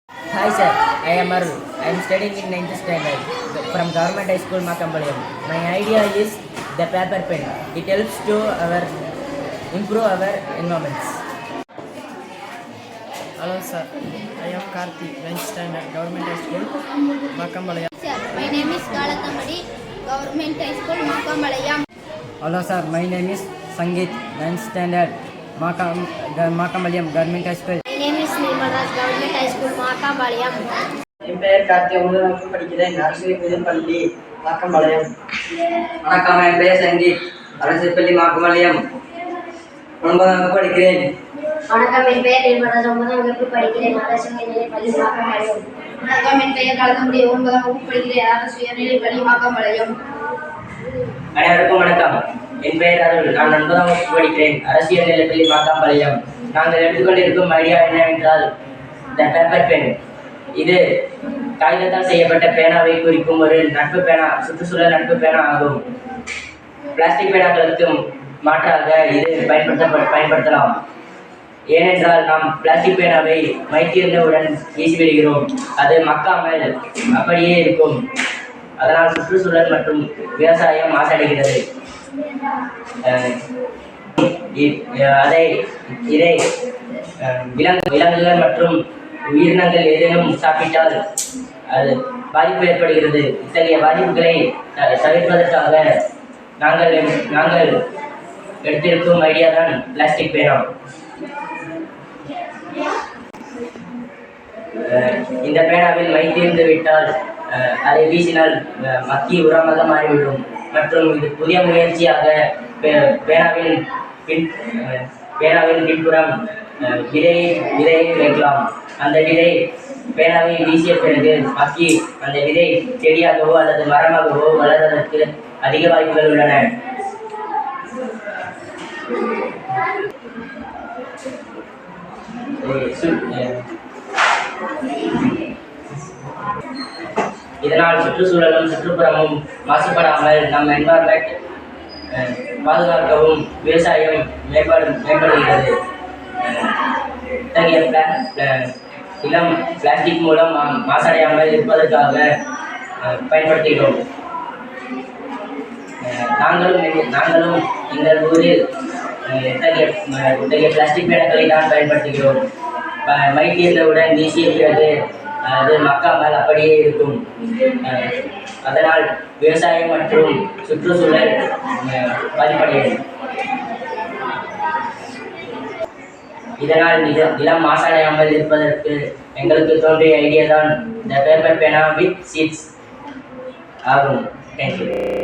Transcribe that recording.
Hi sir, I am Arul. I am studying in 9th standard from Government High School Makambalayam. My idea is the paper pen. It helps to improve our environments. Hello sir, I am Karthi, 9th standard, Government High School, Makambalayam. Sir, my name is Kalatamadi, Government High School, Makambalayam. Hello sir, my name is Sangeet, 9th standard, Makambalayam, Government High School. My name is Nirmadas, Government High School, Makambalayam. என் பெயர் கார்த்தி, 9ஆம் வகுப்பு படிக்கிறேன். அரசு பள்ளி மாக்கம்பாளையம். வணக்கம், என் பெயர் சங்கீத், அரசு பள்ளி மாக்கம்பாளையம், 9ஆம் வகுப்பு படிக்கிறேன். வணக்கம், என் பெயர் நெல்மராஜ், 9ஆம் வகுப்பு படிக்கிறேன். அரசு பள்ளி மாக்கம்பாளையம். வணக்கம், என் பெயர் கலந்தமுடி, 9ஆம் வகுப்பு படிக்கிறேன். அரசு பள்ளி மாக்கம்பாளையம். அனைவருக்கும் வணக்கம். என் பெயர் அருள், நான் 9ஆம் வகுப்பு படிக்கிறேன். அரசியல் நிலைப்பள்ளி மாக்கம்பாளையம். நாங்கள் எடுத்துக்கொண்டிருக்கும் ஐடியா என்னவென்றால் த பேப்பர் பென். இது காகிதத்தால் செய்யப்பட்ட பேனாவை குறிக்கும் ஒரு நட்பு பேனா, சுற்றுச்சூழல் நட்பு பேனா ஆகும். பிளாஸ்டிக் பேனாக்களுக்கு மாற்றாக இது பயன்படுத்தலாம். ஏனென்றால் நாம் பிளாஸ்டிக் பேனாவை மைத்தீர்ந்தவுடன் வீசிவிடுகிறோம். அது மக்காமல் அப்படியே இருக்கும். அதனால் சுற்றுச்சூழல் மற்றும் விவசாயம் மாசடைகிறது. இதை விலங்குகள் மற்றும் உயிரினங்கள் ஏதேனும் சாப்பிட்டால் அது பாதிப்பு ஏற்படுகிறது. இத்தகைய பாதிப்புகளை தவிர்ப்பதற்காக நாங்கள் எடுத்திருக்கும் ஐடியா தான் பிளாஸ்டிக் பேனா. இந்த பேனாவில் மை தீர்ந்து விட்டால் அதை வீசினால் மக்கி உரமாக மாறிவிடும். மற்றும் இது புதிய முயற்சியாக பேனாவின் பின்புறம் விதையை வைக்கலாம். அந்த விதை பேனாவை வீசிய பிறகு மக்கி அந்த விதை செடியாகவோ அல்லது மரமாகவோ வளர்வதற்கு அதிக வாய்ப்புகள் உள்ளன. இதனால் சுற்றுச்சூழலும் சுற்றுப்புறமும் மாசுபடாமல் நம் என்வாரன்மெண்ட் பாதுகாக்கவும் விவசாயம் மேம்படுகிறது. இத்தகைய இளம் பிளாஸ்டிக் மூலம் மாசடையாமல் இருப்பதற்காக பயன்படுத்துகிறோம். நாங்களும் எங்கள் ஊரில் இத்தகைய பிளாஸ்டிக் பேனாக்களை தான் பயன்படுத்துகிறோம். மை தீர்ந்தவுடன் வீசிய பிறகு அது மக்காமல் அப்படியே இருக்கும். அதனால் விவசாயம் மற்றும் சுற்றுச்சூழல் பாதிப்படையும். இதனால் நிலம் மாசடையாமல் இருப்பதற்கு எங்களுக்கு தோன்றிய ஐடியா தான் த பேப்பர் பேனா வித் சீட்ஸ் ஆகும். தேங்க்யூ.